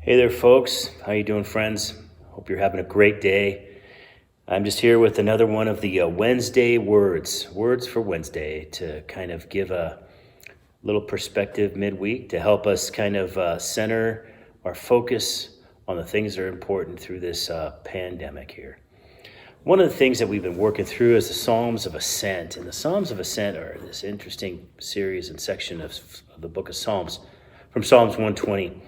Hey there, folks. How you doing, friends? Hope you're having a great day. I'm just here with another one of the Wednesday words for Wednesday, to kind of give a little perspective midweek to help us kind of center our focus on the things that are important through this pandemic here. One of the things that we've been working through is the Psalms of Ascent. And the Psalms of Ascent are this interesting series and section of the book of Psalms, from Psalms 120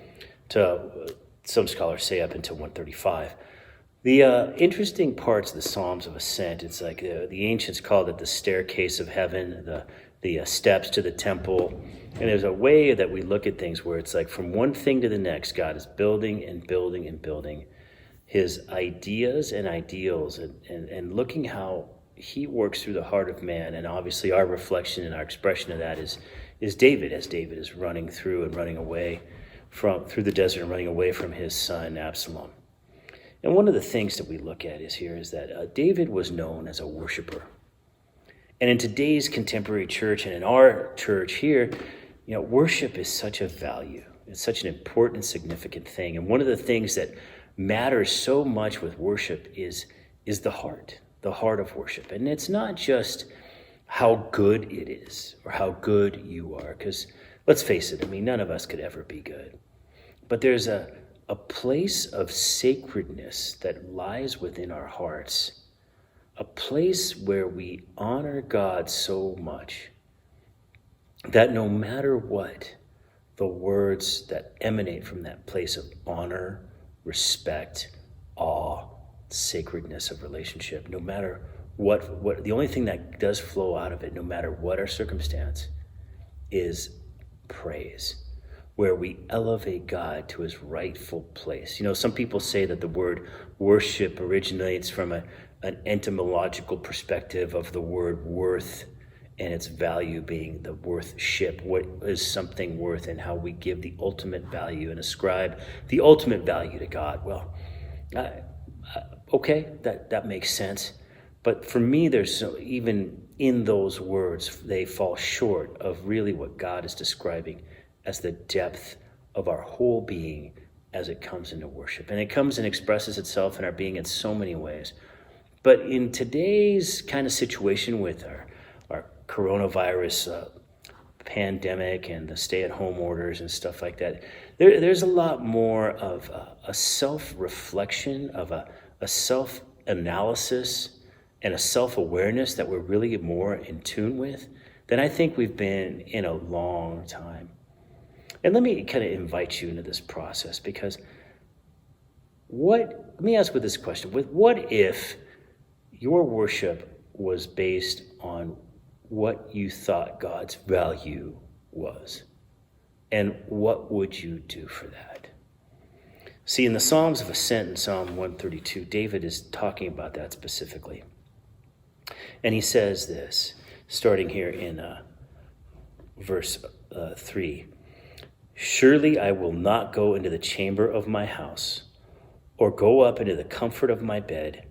to some scholars say up until 135. The interesting parts of the Psalms of Ascent, it's like the ancients called it the staircase of heaven, the steps to the temple. And there's a way that we look at things where it's like from one thing to the next, God is building and building and building his ideas and ideals and looking how he works through the heart of man. And obviously our reflection and our expression of that is David, as David is running through and running away through the desert and running away from his son Absalom. And one of the things that we look at is that David was known as a worshiper. And in today's contemporary church and in our church here, worship is such a value. It's such an important, significant thing. And one of the things that matters so much with worship is the heart of worship. And it's not just how good it is or how good you are, because let's face it, none of us could ever be good. But there's a place of sacredness that lies within our hearts, a place where we honor God so much that no matter what, the words that emanate from that place of honor, respect, awe, sacredness of relationship, no matter what the only thing that does flow out of it, no matter what our circumstance, is praise, where we elevate God to his rightful place. Some people say that the word worship originates from an etymological perspective of the word worth and its value being the worthship. What is something worth, and how we give the ultimate value and ascribe the ultimate value to God. Well, okay, that makes sense. But for me, even in those words, they fall short of really what God is describing as the depth of our whole being as it comes into worship. And it comes and expresses itself in our being in so many ways. But in today's kind of situation with our coronavirus pandemic and the stay-at-home orders and stuff like that, there's a lot more of a self-reflection, of a self-analysis and a self-awareness that we're really more in tune with than I think we've been in a long time. And let me kind of invite you into this process, because let me ask with this question: what if your worship was based on what you thought God's value was? And what would you do for that? See, in the Psalms of Ascent in Psalm 132, David is talking about that specifically. And he says this, starting here in verse 3. Surely I will not go into the chamber of my house, or go up into the comfort of my bed.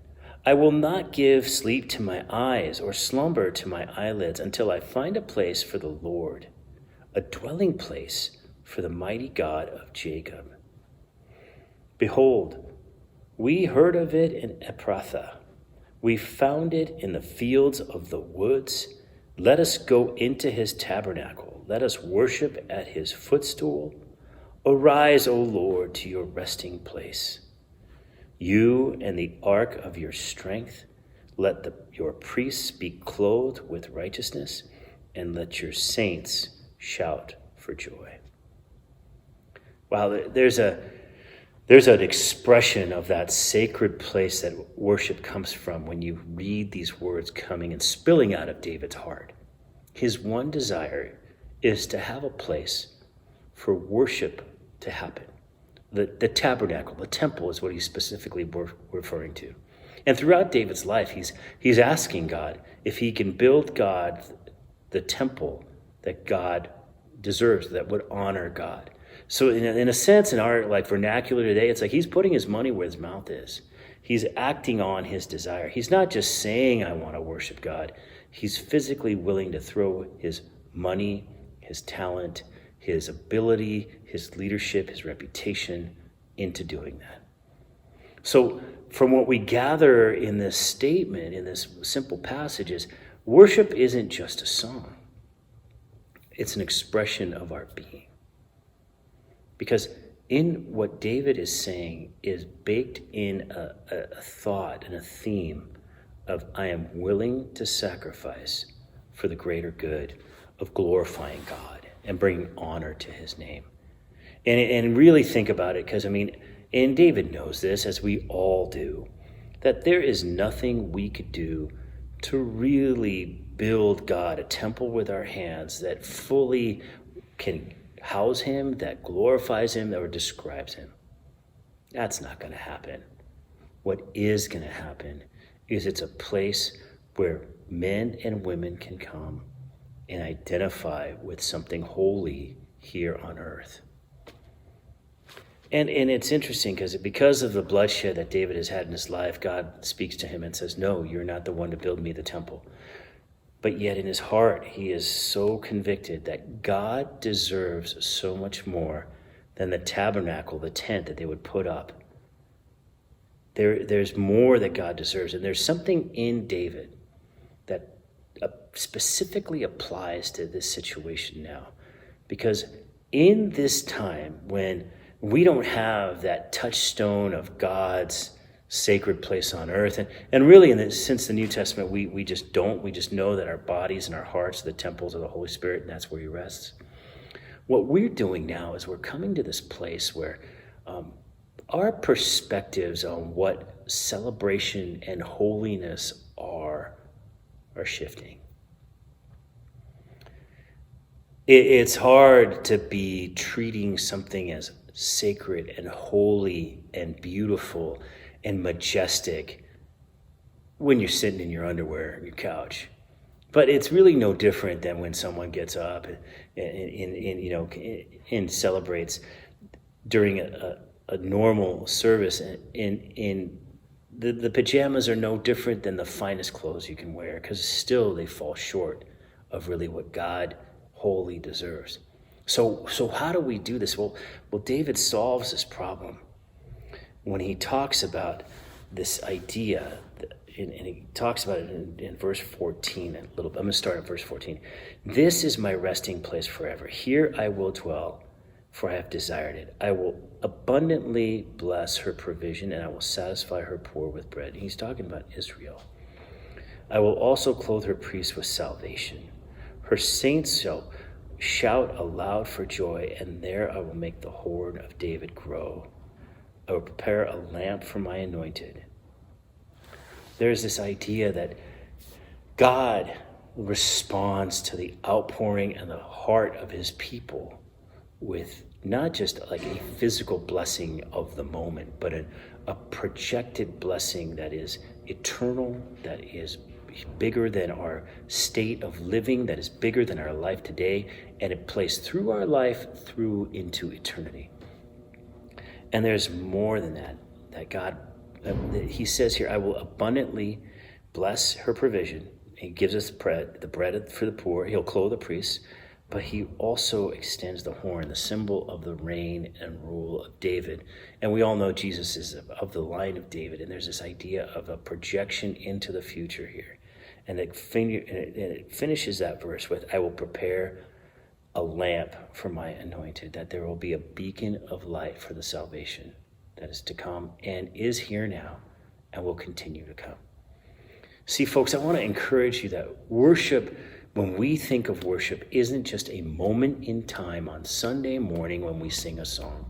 I will not give sleep to my eyes, or slumber to my eyelids, until I find a place for the Lord, a dwelling place for the mighty God of Jacob. Behold, we heard of it in Ephrathah. We found it in the fields of the woods. Let us go into his tabernacle. Let us worship at his footstool. Arise, O Lord, to your resting place. You and the ark of your strength. Let your priests be clothed with righteousness, and let your saints shout for joy. Wow, there's an expression of that sacred place that worship comes from when you read these words coming and spilling out of David's heart. His one desire is to have a place for worship to happen. The tabernacle, the temple, is what he's specifically referring to. And throughout David's life, he's asking God if he can build God the temple that God deserves, that would honor God. So in a sense, in our vernacular today, it's like he's putting his money where his mouth is. He's acting on his desire. He's not just saying, I want to worship God. He's physically willing to throw his money, his talent, his ability, his leadership, his reputation into doing that. So from what we gather in this statement, in this simple passage, is worship isn't just a song. It's an expression of our being. Because in what David is saying is baked in a thought and a theme of I am willing to sacrifice for the greater good of glorifying God and bringing honor to his name. And really think about it, because and David knows this, as we all do, that there is nothing we could do to really build God a temple with our hands that fully can house him, that glorifies him, or describes him. That's not going to happen. What is going to happen is it's a place where men and women can come and identify with something holy here on earth. And it's interesting because of the bloodshed that David has had in his life, God speaks to him and says, no, you're not the one to build me the temple. But yet in his heart, he is so convicted that God deserves so much more than the tabernacle, the tent that they would put up. There's more that God deserves. And there's something in David that specifically applies to this situation now. Because in this time when we don't have that touchstone of God's sacred place on earth, and really since the New Testament, we just don't. We just know that our bodies and our hearts are the temples of the Holy Spirit, and that's where he rests. What we're doing now is we're coming to this place where our perspectives on what celebration and holiness are shifting. It's hard to be treating something as sacred and holy and beautiful and majestic when you're sitting in your underwear on your couch. But it's really no different than when someone gets up and celebrates during a normal service. And the pajamas are no different than the finest clothes you can wear, because still they fall short of really what God wholly deserves. So how do we do this? Well, David solves this problem when he talks about this idea, and he talks about it in verse 14 a little bit. I'm going to start at verse 14. This is my resting place forever. Here I will dwell, for I have desired it. I will abundantly bless her provision, and I will satisfy her poor with bread. And he's talking about Israel. I will also clothe her priests with salvation. Her saints shall shout aloud for joy, and there I will make the horn of David grow. I will prepare a lamp for my anointed. There's this idea that God responds to the outpouring and the heart of his people with not just like a physical blessing of the moment, but a projected blessing that is eternal, that is bigger than our state of living, that is bigger than our life today, and it plays through our life through into eternity. And there's more than that God, he says here, I will abundantly bless her provision. He gives us bread, the bread for the poor. He'll clothe the priests, but he also extends the horn, the symbol of the reign and rule of David. And we all know Jesus is of the line of David, and there's this idea of a projection into the future here. And it finishes that verse with, I will prepare a lamp for my anointed, that there will be a beacon of light for the salvation that is to come and is here now and will continue to come. See, folks, I want to encourage you that worship, when we think of worship, isn't just a moment in time on Sunday morning when we sing a song.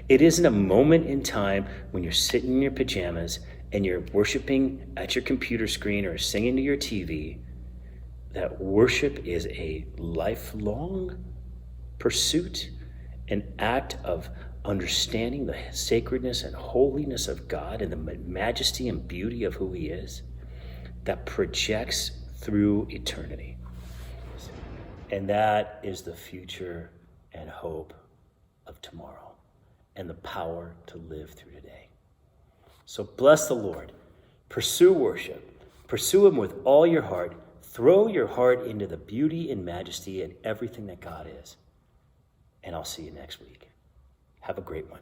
It isn't a moment in time when you're sitting in your pajamas and you're worshiping at your computer screen or singing to your TV. That worship is a lifelong pursuit, an act of understanding the sacredness and holiness of God and the majesty and beauty of who he is, that projects through eternity. And that is the future and hope of tomorrow and the power to live through today. So bless the Lord. Pursue worship. Pursue him with all your heart. Throw your heart into the beauty and majesty and everything that God is. And I'll see you next week. Have a great one.